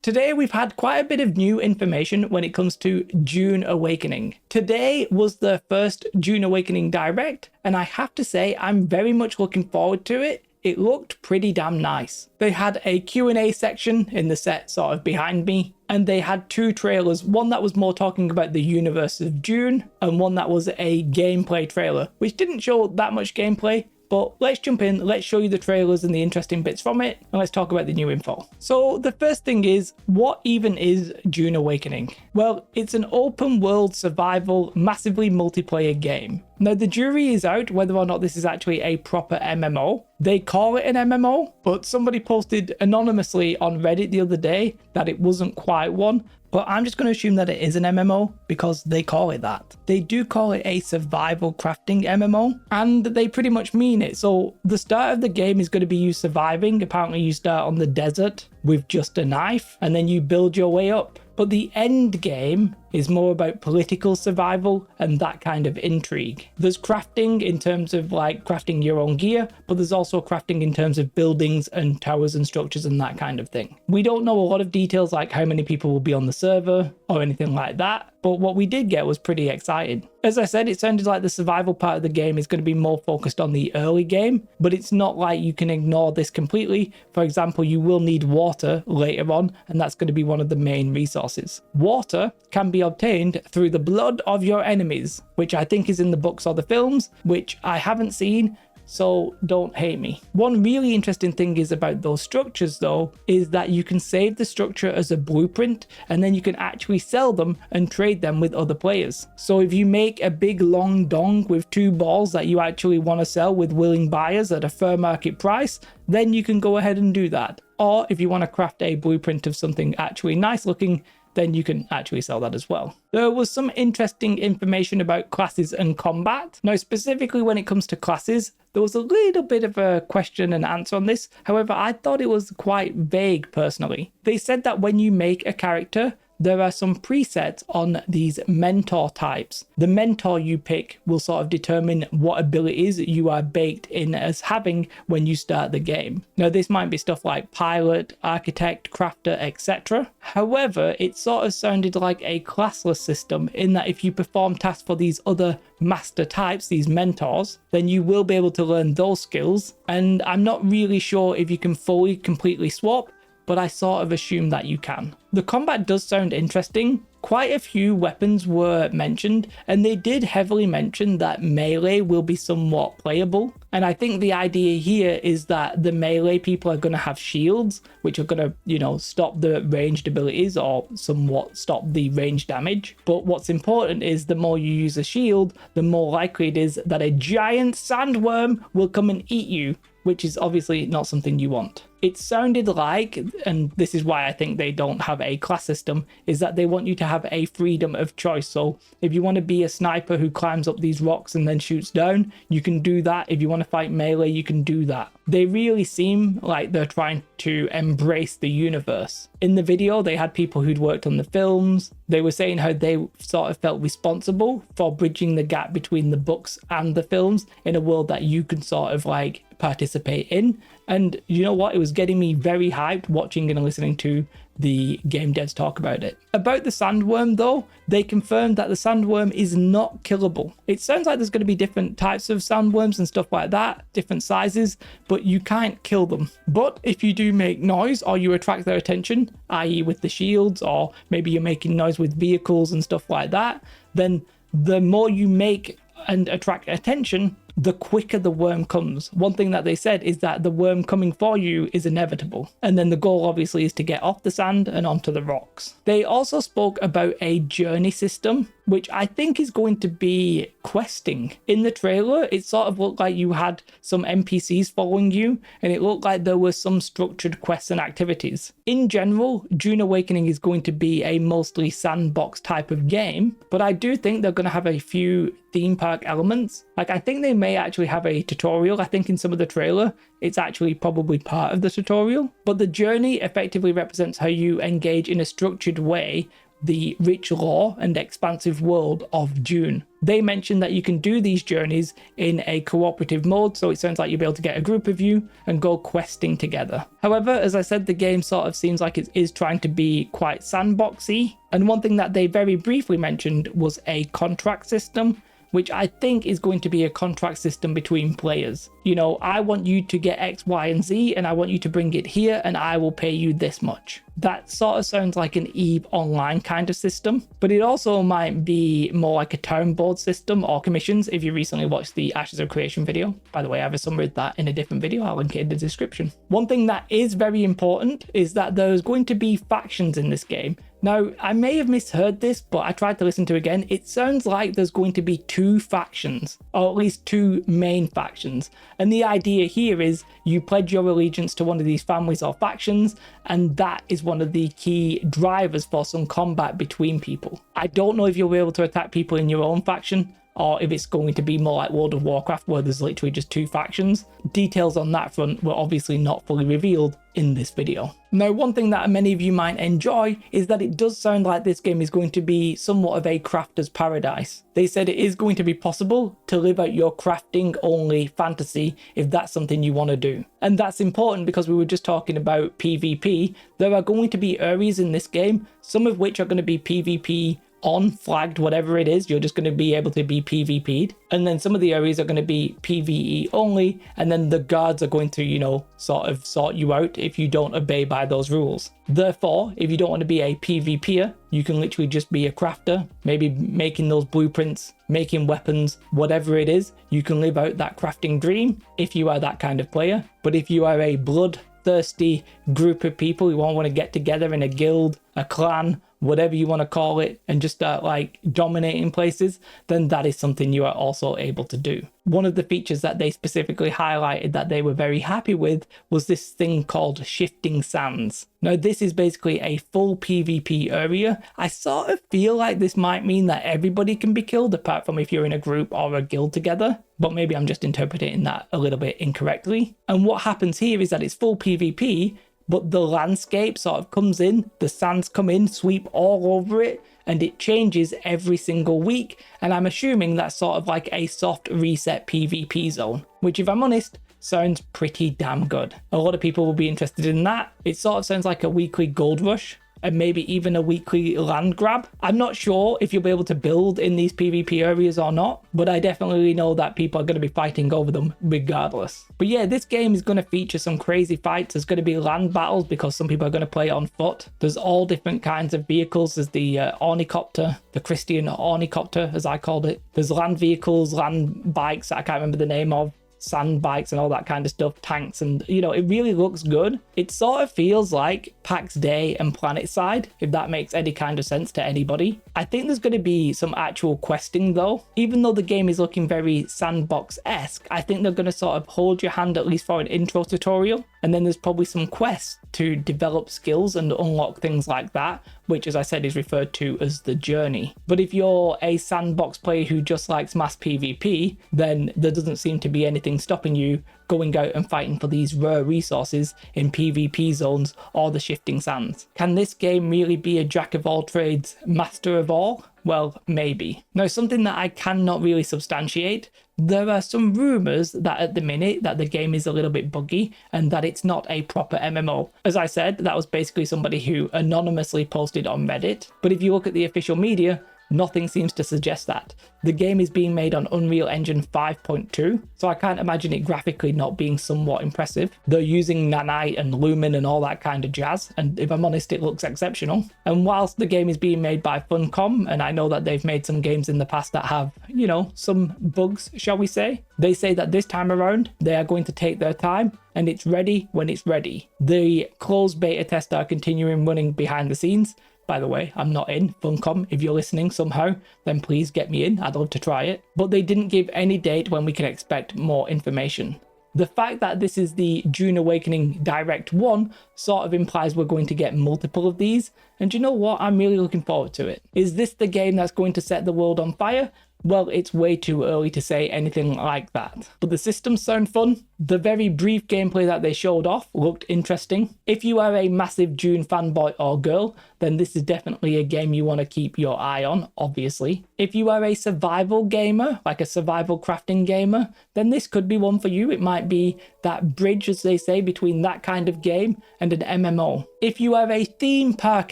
Today we've had quite a bit of new information when it comes to Dune Awakening. Today was the first Dune Awakening Direct, and I have to say I'm very much looking forward to it. It looked pretty damn nice. They had a Q&A section in the set sort of behind me, and they had two trailers, one that was more talking about the universe of Dune, and one that was a gameplay trailer, which didn't show that much gameplay. But let's jump in, let's show you the trailers and the interesting bits from it, and let's talk about the new info. So the first thing is, what even is Dune Awakening? Well, it's an open world survival, massively multiplayer game. Now the jury is out whether or not this is actually a proper MMO. They call it an MMO, but somebody posted anonymously on Reddit the other day that it wasn't quite one. But I'm just going to assume that it is an MMO because they call it that. They do call it a survival crafting MMO, and they pretty much mean it. So the start of the game is going to be you surviving. Apparently you start on the desert with just a knife, and then you build your way up. But the end game is more about political survival and that kind of intrigue. There's crafting in terms of like crafting your own gear, but there's also crafting in terms of buildings and towers and structures and that kind of thing. We don't know a lot of details like how many people will be on the server or anything like that, but what we did get was pretty exciting. As I said, it sounded like the survival part of the game is going to be more focused on the early game, but it's not like you can ignore this completely. For example, you will need water later on, and that's going to be one of the main resources. Water can be obtained through the blood of your enemies, which I think is in the books or the films, which I haven't seen, so don't hate me. One really interesting thing is about those structures though, is that you can save the structure as a blueprint, and then you can actually sell them and trade them with other players. So if you make a big long dong with two balls that you actually want to sell with willing buyers at a fair market price, then you can go ahead and do that. Or if you want to craft a blueprint of something actually nice looking, then you can actually sell that as well. There was some interesting information about classes and combat. Now, specifically when it comes to classes, there was a little bit of a question and answer on this. However, I thought it was quite vague personally. They said that when you make a character, there are some presets on these mentor types. The mentor you pick will sort of determine what abilities you are baked in as having when you start the game. Now, this might be stuff like pilot, architect, crafter, etc. However, it sort of sounded like a classless system in that if you perform tasks for these other master types, these mentors, then you will be able to learn those skills. And I'm not really sure if you can fully, completely swap, but I sort of assume that you can. The combat does sound interesting. Quite a few weapons were mentioned, and they did heavily mention that melee will be somewhat playable. And I think the idea here is that the melee people are going to have shields, which are going to, stop the ranged abilities or somewhat stop the range damage. But what's important is the more you use a shield, the more likely it is that a giant sandworm will come and eat you, which is obviously not something you want. It sounded like, and this is why I think they don't have a class system, is that they want you to have a freedom of choice. So if you want to be a sniper who climbs up these rocks and then shoots down, you can do that. If you want to fight melee, you can do that. They really seem like they're trying to embrace the universe. In the video, they had people who'd worked on the films. They were saying how they sort of felt responsible for bridging the gap between the books and the films in a world that you can sort of like participate in. And you know what? It was getting me very hyped watching and listening to the game devs talk about it. About the sandworm though, they confirmed that the sandworm is not killable. It sounds like there's going to be different types of sandworms and stuff like that, different sizes, but you can't kill them. But if you do make noise or you attract their attention, i.e. with the shields, or maybe you're making noise with vehicles and stuff like that, then the more you make and attract attention, the quicker the worm comes. One thing that they said is that the worm coming for you is inevitable. And then the goal obviously is to get off the sand and onto the rocks. They also spoke about a journey system, which I think is going to be questing. In the trailer, it sort of looked like you had some NPCs following you, and it looked like there were some structured quests and activities. In general, Dune Awakening is going to be a mostly sandbox type of game, but I do think they're going to have a few theme park elements. Like, I think they may actually have a tutorial. I think in some of the trailer, it's actually probably part of the tutorial. But the journey effectively represents how you engage in a structured way the rich lore and expansive world of Dune. They mentioned that you can do these journeys in a cooperative mode, so it sounds like you'll be able to get a group of you and go questing together. However, as I said, the game sort of seems like it is trying to be quite sandboxy, and one thing that they very briefly mentioned was a contract system, which I think is going to be a contract system between players. You know, I want you to get X, Y, and Z, and I want you to bring it here, and I will pay you this much. That sort of sounds like an EVE Online kind of system, but it also might be more like a town board system or commissions if you recently watched the Ashes of Creation video. By the way, I have a summary of that in a different video. I'll link it in the description. One thing that is very important is that there's going to be factions in this game. Now, I may have misheard this, but I tried to listen to it again. It sounds like there's going to be 2 factions, or at least 2 main factions. And the idea here is you pledge your allegiance to one of these families or factions, and that is one of the key drivers for some combat between people. I don't know if you'll be able to attack people in your own faction, or if it's going to be more like World of Warcraft where there's literally just 2 factions. Details on that front were obviously not fully revealed in this video. Now, one thing that many of you might enjoy is that it does sound like this game is going to be somewhat of a crafter's paradise. They said it is going to be possible to live out your crafting only fantasy if that's something you want to do. And that's important because we were just talking about PvP. There are going to be areas in this game, some of which are going to be PvP on, flagged, whatever it is, you're just going to be able to be PvP'd. And then some of the areas are going to be PvE only, and then the guards are going to, you know, sort of sort you out if you don't obey by those rules. Therefore, if you don't want to be a PvPer, you can literally just be a crafter, maybe making those blueprints, making weapons, whatever it is. You can live out that crafting dream if you are that kind of player. But if you are a bloodthirsty group of people who all want to get together in a guild, a clan, whatever you want to call it, and just start like dominating places, then that is something you are also able to do. One of the features that they specifically highlighted that they were very happy with was this thing called Shifting Sands. Now, this is basically a full PvP area. I sort of feel like this might mean that everybody can be killed apart from if you're in a group or a guild together, but maybe I'm just interpreting that a little bit incorrectly. And what happens here is that it's full PvP, but the landscape sort of comes in, the sands come in, sweep all over it, and it changes every single week. And I'm assuming that's sort of like a soft reset PvP zone, which, if I'm honest, sounds pretty damn good. A lot of people will be interested in that. It sort of sounds like a weekly gold rush, and maybe even a weekly land grab. I'm not sure if you'll be able to build in these PvP areas or not, but I definitely know that people are going to be fighting over them regardless. But yeah, this game is going to feature some crazy fights. There's going to be land battles because some people are going to play on foot. There's all different kinds of vehicles. There's the ornicopter, the Christian ornicopter as I called it. There's land vehicles, land bikes that I can't remember the name of, sand bikes and all that kind of stuff, tanks, and you know, it really looks good. It sort of feels like PAX Day and PlanetSide, if that makes any kind of sense to anybody. I think there's going to be some actual questing though. Even though the game is looking very sandbox-esque, I think they're going to sort of hold your hand at least for an intro tutorial, and then there's probably some quests to develop skills and unlock things like that, which, as I said, is referred to as the journey. But if you're a sandbox player who just likes mass PvP, then there doesn't seem to be anything stopping you going out and fighting for these rare resources in PvP zones or the Shifting Sands. Can this game really be a jack of all trades, master of all? Well, maybe. Now, something that I cannot really substantiate, there are some rumors that at the minute that the game is a little bit buggy and that it's not a proper MMO. As I said, that was basically somebody who anonymously posted on Reddit. But if you look at the official media, nothing seems to suggest that. The game is being made on Unreal Engine 5.2, so I can't imagine it graphically not being somewhat impressive. They're using Nanite and Lumen and all that kind of jazz, and if I'm honest, it looks exceptional. And whilst the game is being made by Funcom, and I know that they've made some games in the past that have, you know, some bugs, shall we say, they say that this time around, they are going to take their time, and it's ready when it's ready. The closed beta tests are continuing running behind the scenes. By the way, I'm not in Funcom. If you're listening somehow, then please get me in. I'd love to try it. But they didn't give any date when we can expect more information. The fact that this is the Dune Awakening Direct 1 sort of implies we're going to get multiple of these. And you know what? I'm really looking forward to it. Is this the game that's going to set the world on fire? Well, it's way too early to say anything like that. But the systems sound fun. The very brief gameplay that they showed off looked interesting. If you are a massive Dune fanboy or girl, then this is definitely a game you want to keep your eye on, obviously. If you are a survival gamer, like a survival crafting gamer, then this could be one for you. It might be that bridge, as they say, between that kind of game and an MMO. If you are a theme park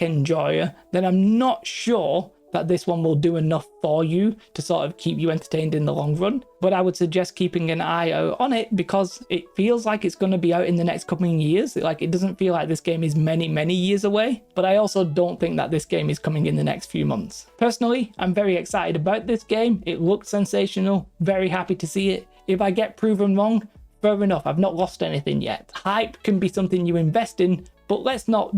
enjoyer, then I'm not sure that this one will do enough for you to sort of keep you entertained in the long run. But I would suggest keeping an eye out on it because it feels like it's going to be out in the next couple of years. Like, it doesn't feel like this game is many years away, but I also don't think that this game is coming in the next few months. Personally, I'm very excited about this game. It looked sensational, very happy to see it. If I get proven wrong, fair enough, I've not lost anything yet. Hype can be something you invest in, but let's not,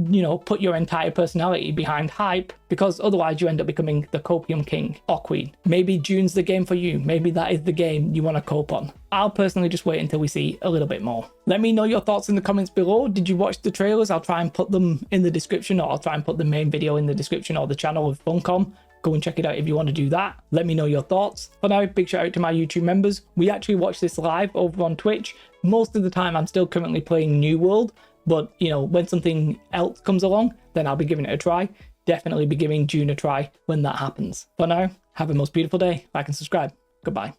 put your entire personality behind hype, because otherwise you end up becoming the copium king or queen. Maybe Dune's the game for you. Maybe that is the game you want to cope on. I'll personally just wait until we see a little bit more. Let me know your thoughts in the comments below. Did you watch the trailers? I'll try and put them in the description, or I'll try and put the main video in the description, or the channel of Funcom. Go and check it out if you want to do that. Let me know your thoughts. For now, big shout out to my YouTube members. We actually watch this live over on Twitch. Most of the time, I'm still currently playing New World, but when something else comes along, then I'll be giving it a try. Definitely be giving Dune a try when that happens. For now, have a most beautiful day. Like and subscribe. Goodbye.